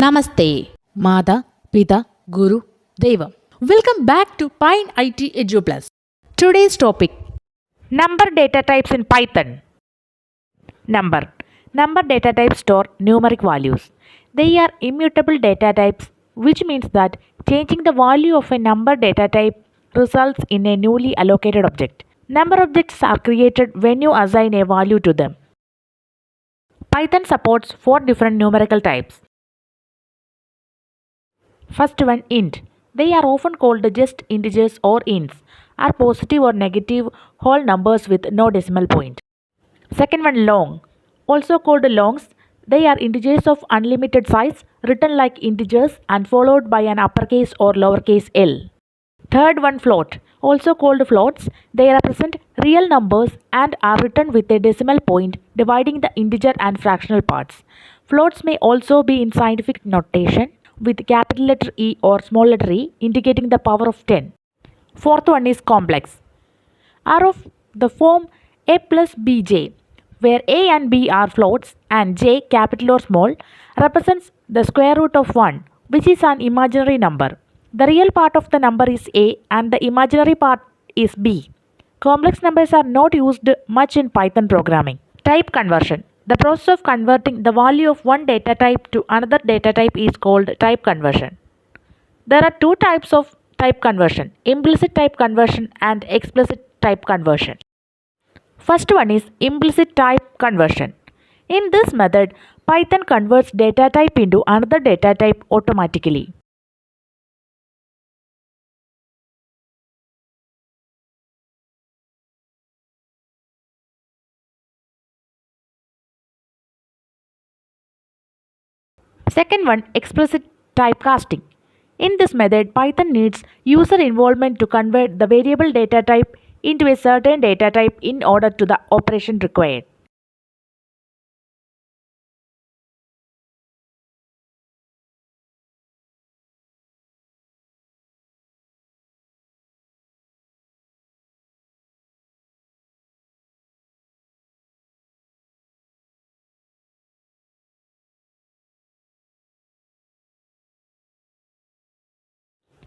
Namaste, Mata, Pita, Guru, Devam. Welcome back to Pine IT Edu Plus. Today's topic: Number data types in Python. Number. Number data types store numeric values. They are immutable data types, which means that changing the value of a number data type results in a newly allocated object. Number objects are created when you assign a value to them. Python supports four different numerical types. First one, int. They are often called just integers or ints, are positive or negative whole numbers with no decimal point. Second one, long. Also called longs, they are integers of unlimited size written like integers and followed by an uppercase or lowercase l. Third one, float. Also called floats, they represent real numbers and are written with a decimal point dividing the integer and fractional parts. Floats may also be in scientific notation with capital letter E or small letter e indicating the power of 10. Fourth one is complex. Are of the form a plus bj, where a and b are floats and j, capital or small, represents the square root of 1, which is an imaginary number. The real part of the number is a and the imaginary part is b. Complex numbers are not used much in Python programming. Type conversion. The process of converting the value of one data type to another data type is called type conversion. There are two types of type conversion: implicit type conversion and explicit type conversion. First one is implicit type conversion. In this method, Python converts data type into another data type automatically. Second one, explicit typecasting. In this method, Python needs user involvement to convert the variable data type into a certain data type in order to the operation required.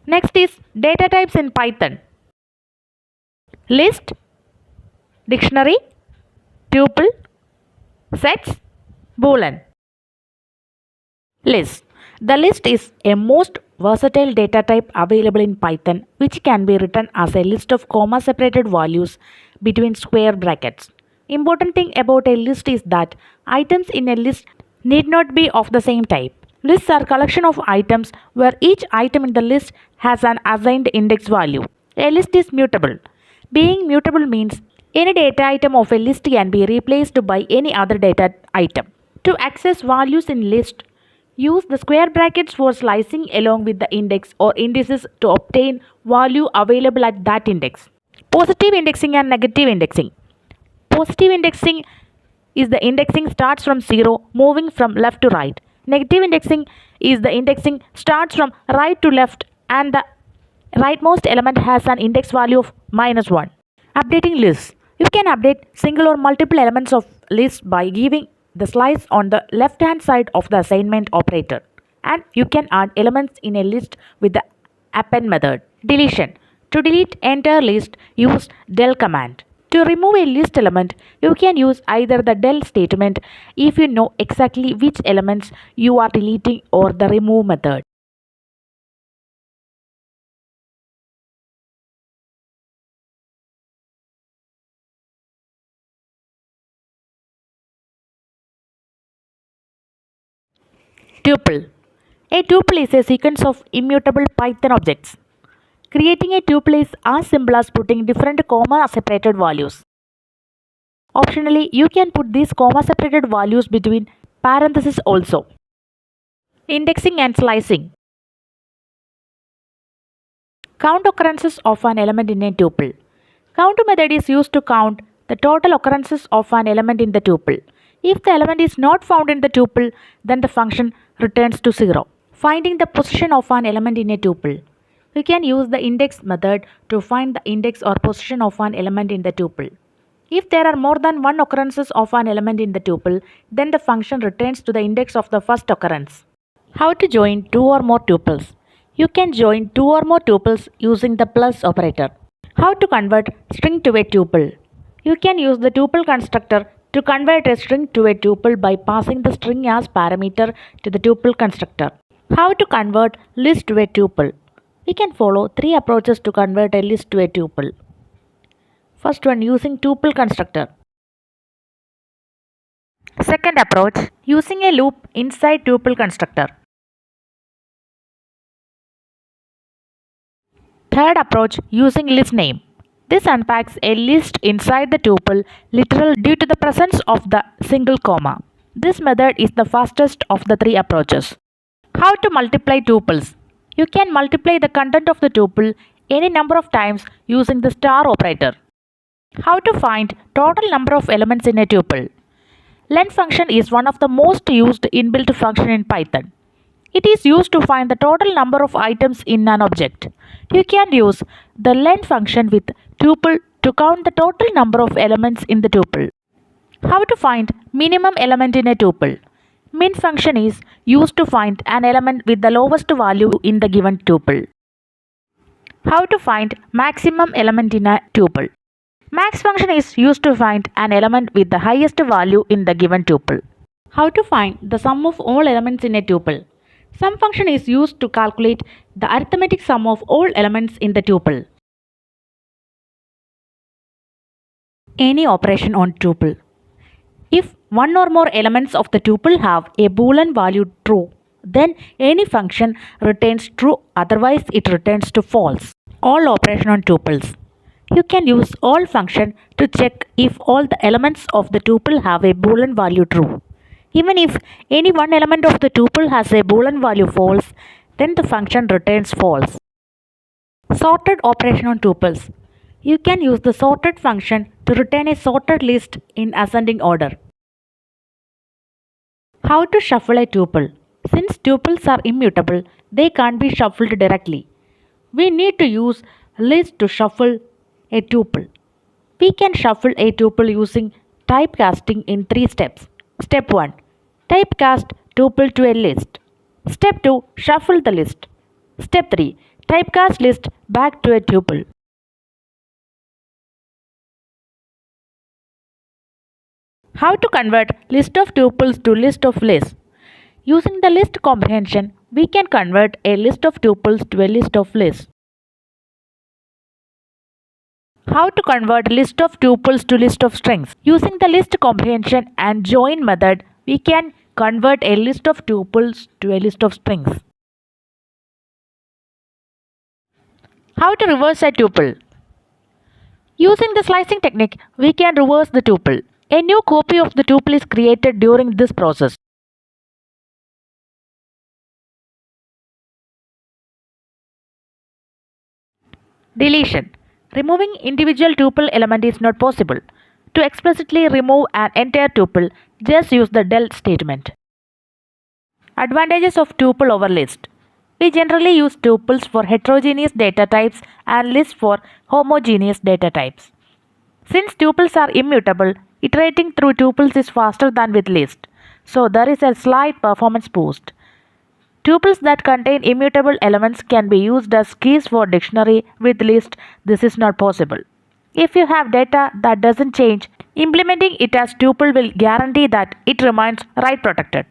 Next is data types in Python: list, dictionary, tuple, sets, boolean. List. The list is a most versatile data type available in Python, which can be written as a list of comma separated values between square brackets. Important thing about a list is that items in a list need not be of the same type. Lists are collection of items where each item in the list has an assigned index value. A list is mutable. Being mutable means any data item of a list can be replaced by any other data item. To access values in list, use the square brackets for slicing along with the index or indices to obtain value available at that index. Positive indexing and negative indexing. Positive indexing is the indexing starts from 0 moving from left to right. Negative indexing is the indexing starts from right to left and the rightmost element has an index value of -1. Updating lists. You can update single or multiple elements of list by giving the slice on the left hand side of the assignment operator, and you can add elements in a list with the append method. Deletion. To delete entire list, use del command. To remove a list element, you can use either the del statement if you know exactly which elements you are deleting or the remove method. Tuple. A tuple is a sequence of immutable Python objects. Creating a tuple is as simple as putting different comma separated values. Optionally, you can put these comma separated values between parentheses also. Indexing and slicing. Count occurrences of an element in a tuple. Count method is used to count the total occurrences of an element in the tuple. If the element is not found in the tuple, then the function returns to 0. Finding the position of an element in a tuple. We can use the index method to find the index or position of an element in the tuple. If there are more than one occurrences of an element in the tuple, then the function returns to the index of the first occurrence. How to join two or more tuples. You can join two or more tuples using the plus operator. How to convert string to a tuple. You can use the tuple constructor to convert a string to a tuple by passing the string as parameter to the tuple constructor. How to convert list to a tuple. We can follow three approaches to convert a list to a tuple. First one, using tuple constructor. Second approach, using a loop inside tuple constructor. Third approach, using list name. This unpacks a list inside the tuple literal due to the presence of the single comma. This method is the fastest of the three approaches. How to multiply tuples. You can multiply the content of the tuple any number of times using the star operator. How to find total number of elements in a tuple. Len function is one of the most used inbuilt function in Python. It is used to find the total number of items in an object. You can use the len function with tuple to count the total number of elements in the tuple. How to find minimum element in a tuple. Min function is used to find an element with the lowest value in the given tuple. How to find maximum element in a tuple. Max function is used to find an element with the highest value in the given tuple. How to find the sum of all elements in a tuple. Sum function is used to calculate the arithmetic sum of all elements in the tuple. Any operation on tuple. If one or more elements of the tuple have a boolean value true, then any function returns true, otherwise it returns to false. All operation on tuples. You can use all function to check if all the elements of the tuple have a boolean value true. Even if any one element of the tuple has a boolean value false, then the function returns false. Sorted operation on tuples. You can use the sorted function to return a sorted list in ascending order. How to shuffle a tuple. Since tuples are immutable, they can't be shuffled directly. We need to use list to shuffle a tuple. We can shuffle a tuple using typecasting in three steps. Step 1. Typecast tuple to a list. Step 2. Shuffle the list. Step 3. Typecast list back to a tuple. How to convert list of tuples to list of lists. Using the list comprehension, we can convert a list of tuples to a list of lists. How to convert list of tuples to list of strings. Using the list comprehension and join method, we can convert a list of tuples to a list of strings. How to reverse a tuple. Using the slicing technique, we can reverse the tuple. A new copy of the tuple is created during this process. Deletion. Removing individual tuple element is not possible. To explicitly remove an entire tuple, just use the del statement. Advantages of tuple over list. We generally use tuples for heterogeneous data types and lists for homogeneous data types. Since tuples are immutable, iterating through tuples is faster than with list, so there is a slight performance boost. Tuples that contain immutable elements can be used as keys for dictionary. With list, this is not possible. If you have data that doesn't change, implementing it as tuple will guarantee that it remains write protected.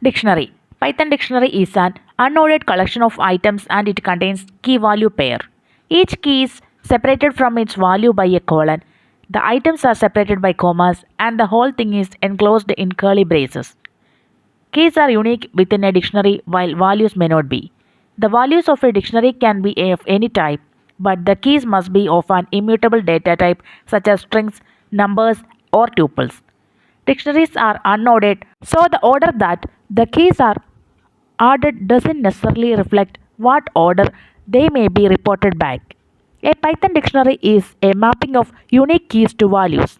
Dictionary. Python dictionary is an unordered collection of items and it contains key value pair. Each key is separated from its value by a colon. The items are separated by commas and the whole thing is enclosed in curly braces. Keys are unique within a dictionary while values may not be. The values of a dictionary can be of any type, but the keys must be of an immutable data type such as strings, numbers, or tuples. Dictionaries are unordered, so the order that the keys are ordered doesn't necessarily reflect what order they may be reported back. A Python dictionary is a mapping of unique keys to values.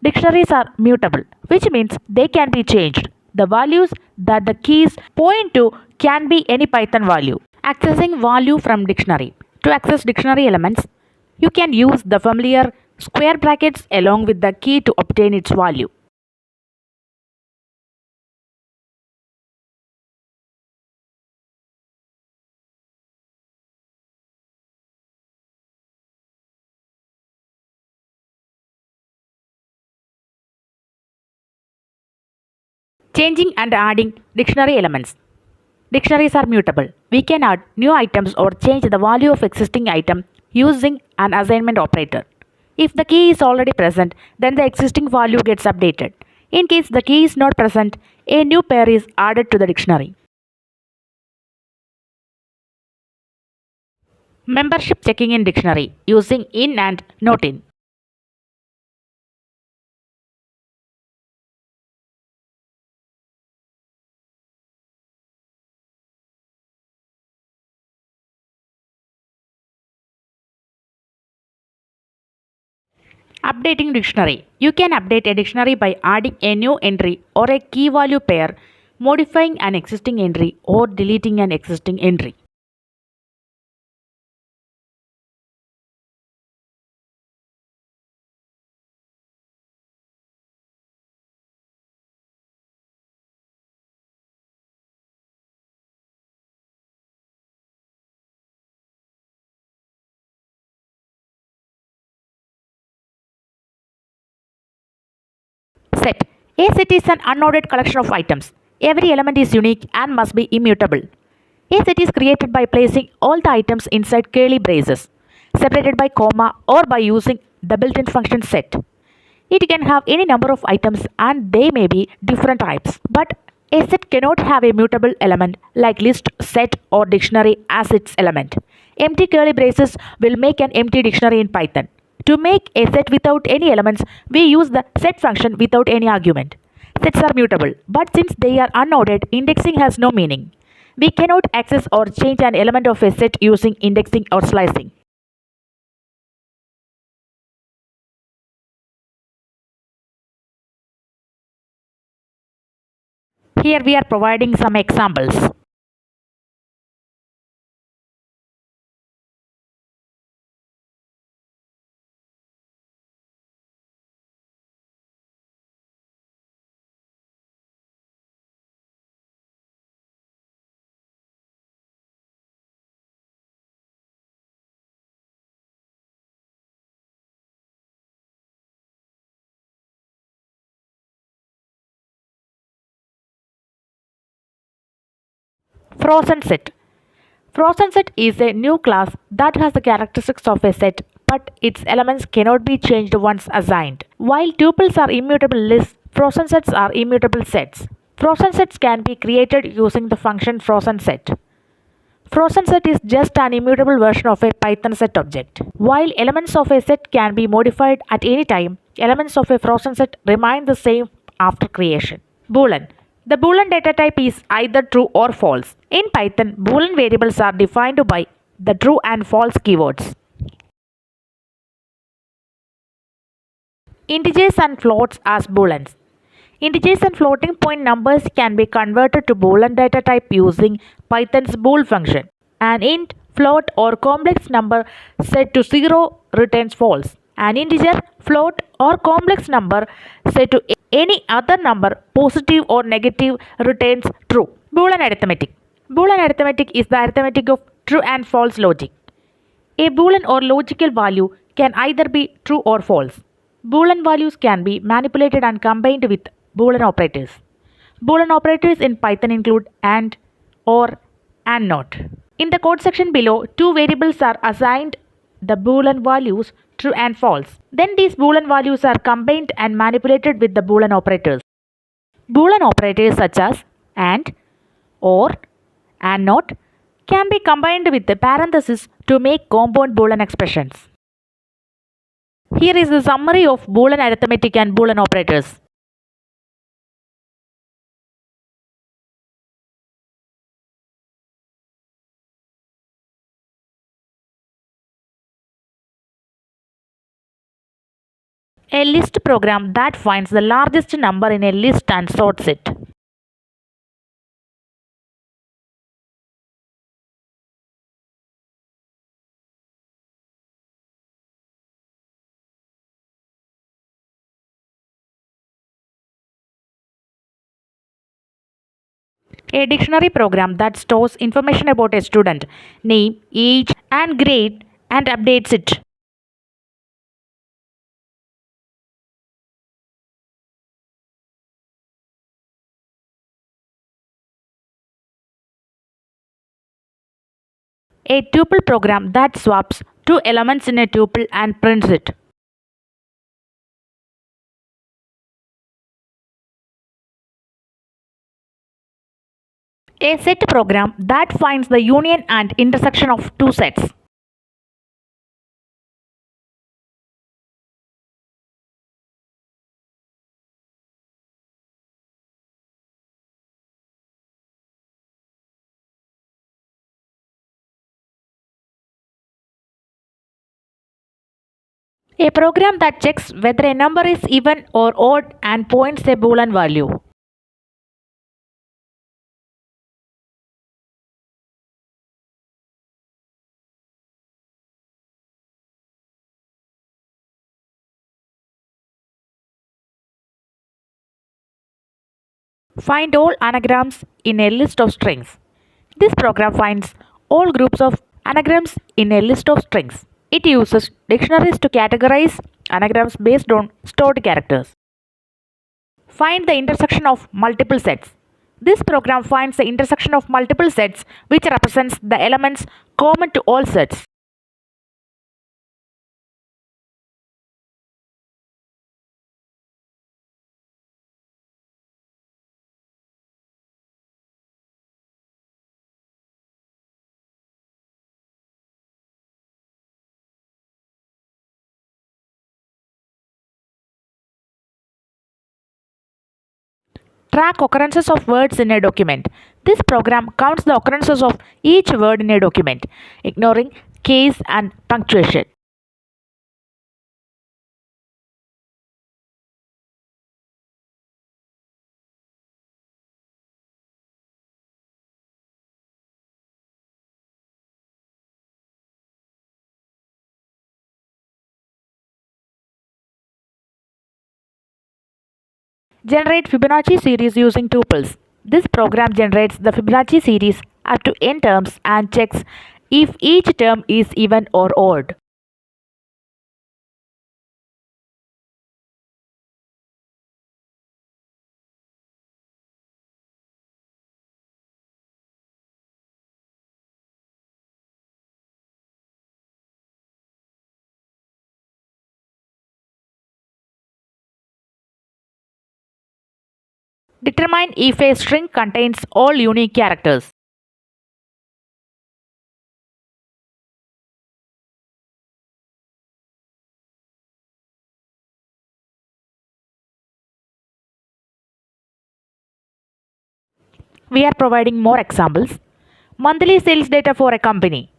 Dictionaries are mutable, which means they can be changed. The values that the keys point to can be any Python value. Accessing value from dictionary. To access dictionary elements, you can use the familiar square brackets along with the key to obtain its value. Changing and adding dictionary elements. Dictionaries are mutable. We can add new items or change the value of existing item using an assignment operator. If the key is already present, then the existing value gets updated. In case the key is not present, a new pair is added to the dictionary. Membership checking in dictionary using in and not in. Updating dictionary. You can update a dictionary by adding a new entry or a key value pair, modifying an existing entry, or deleting an existing entry. Set. A set is an unordered collection of items. Every element is unique and must be immutable. A set is created by placing all the items inside curly braces, separated by comma or by using the built-in function set. It can have any number of items and they may be different types. But a set cannot have a mutable element like list, set, or dictionary as its element. Empty curly braces will make an empty dictionary in Python. To make a set without any elements, we use the set function without any argument. Sets are mutable, but since they are unordered, indexing has no meaning. We cannot access or change an element of a set using indexing or slicing. Here we are providing some examples. Frozen set. Frozen set is a new class that has the characteristics of a set, but its elements cannot be changed once assigned. While tuples are immutable lists, frozen sets are immutable sets. Frozen sets can be created using the function frozen set. Frozen set is just an immutable version of a Python set object. While elements of a set can be modified at any time, elements of a frozen set remain the same after creation. Boolean. The Boolean data type is either true or false. In Python, Boolean variables are defined by the true and false keywords. Integers and floats as booleans. Integers and floating point numbers can be converted to Boolean data type using Python's bool function. An int, float, or complex number set to 0 returns false. An integer, float, or complex number set to any other number, positive or negative, returns true. Boolean arithmetic. Boolean arithmetic is the arithmetic of true and false logic. A Boolean or logical value can either be true or false. Boolean values can be manipulated and combined with Boolean operators. Boolean operators in Python include AND, OR, and NOT. In the code section below, two variables are assigned the Boolean values true and false. Then these Boolean values are combined and manipulated with the Boolean operators. Boolean operators such as AND, OR, and NOT can be combined with the parenthesis to make compound Boolean expressions. Here is the summary of Boolean arithmetic and Boolean operators. A list program that finds the largest number in a list and sorts it. A dictionary program that stores information about a student, name, age, and grade, and updates it. A tuple program that swaps two elements in a tuple and prints it. A set program that finds the union and intersection of two sets. A program that checks whether a number is even or odd and points a Boolean value. Find all anagrams in a list of strings. This program finds all groups of anagrams in a list of strings. It uses dictionaries to categorize anagrams based on stored characters. Find the intersection of multiple sets. This program finds the intersection of multiple sets which represents the elements common to all sets. Track occurrences of words in a document. This program counts the occurrences of each word in a document, ignoring case and punctuation. Generate Fibonacci series using tuples. This program generates the Fibonacci series up to n terms and checks if each term is even or odd. Determine if a string contains all unique characters. We are providing more examples. Monthly sales data for a company.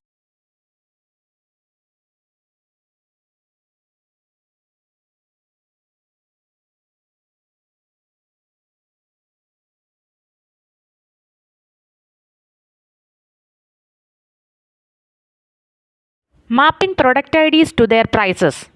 Mapping product IDs to their prices.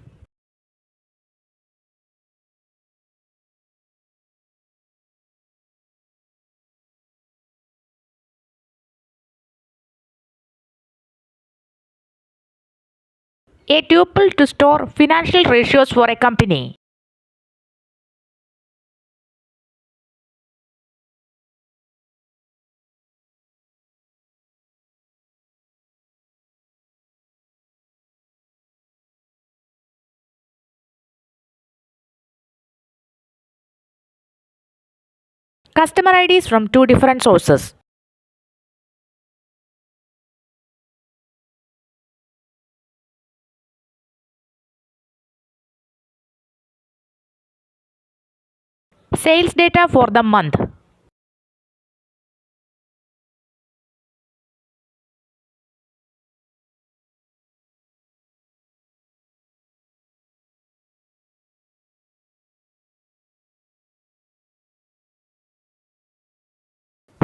A tuple to store financial ratios for a company. Customer IDs from two different sources. Sales data for the month.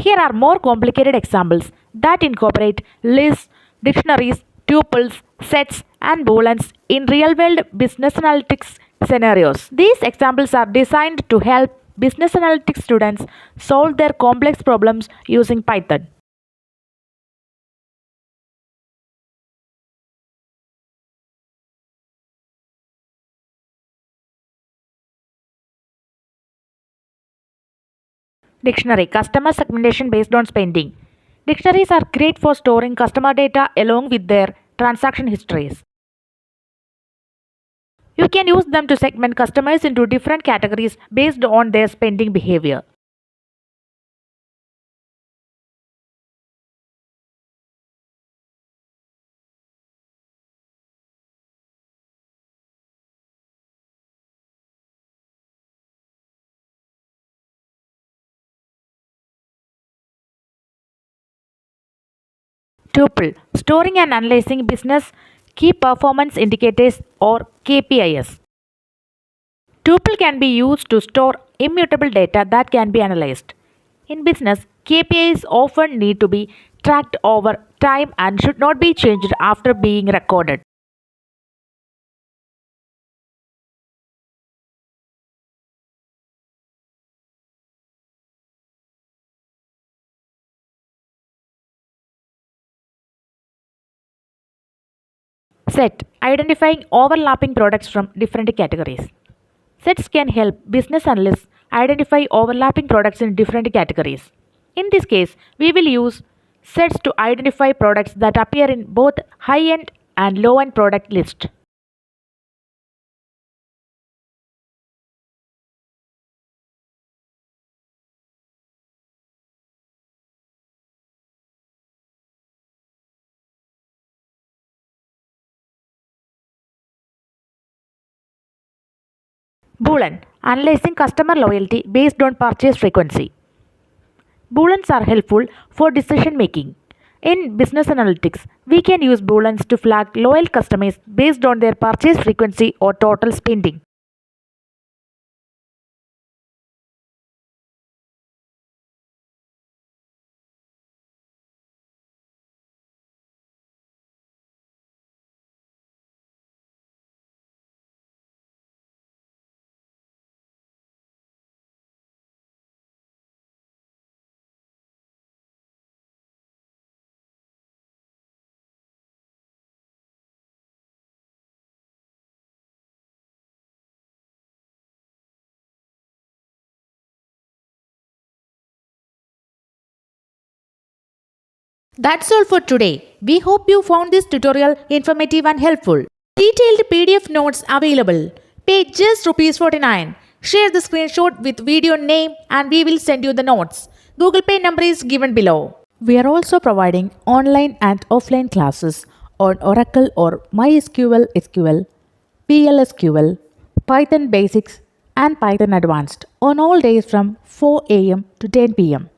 Here are more complicated examples that incorporate lists, dictionaries, tuples, sets, and booleans in real-world business analytics scenarios. These examples are designed to help business analytics students solve their complex problems using Python. Dictionary: customer segmentation based on spending. Dictionaries are great for storing customer data along with their transaction histories. You can use them to segment customers into different categories based on their spending behavior. Tuple, storing and analyzing business key performance indicators or KPIs. Tuple can be used to store immutable data that can be analyzed. In business, KPIs often need to be tracked over time and should not be changed after being recorded. Set, identifying overlapping products from different categories. Sets can help business analysts identify overlapping products in different categories. In this case, we will use sets to identify products that appear in both high-end and low-end product list. Boolean, analyzing customer loyalty based on purchase frequency. Booleans are helpful for decision making. In business analytics, we can use Booleans to flag loyal customers based on their purchase frequency or total spending. That's all for today. We hope you found this tutorial informative and helpful. Detailed PDF notes available. Pay just Rs 49. Share the screenshot with video name and we will send you the notes. Google Pay number is given below. We are also providing online and offline classes on Oracle or MySQL SQL, PLSQL, Python Basics, and Python Advanced on all days from 4 am to 10 pm.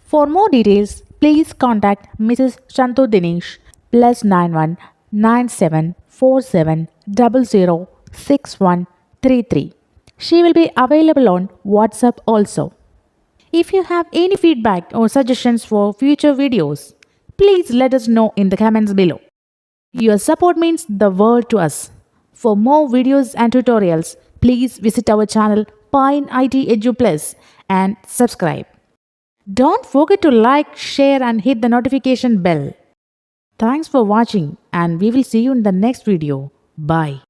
For more details, please contact Mrs. Santhu Dinesh +91 9747006133. She will be available on WhatsApp also. If you have any feedback or suggestions for future videos, please let us know in the comments below. Your support means the world to us. For more videos and tutorials, please visit our channel Pine IT Edu Plus and subscribe. Don't forget to like, share and hit the notification bell. Thanks for watching and we will see you in the next video. Bye.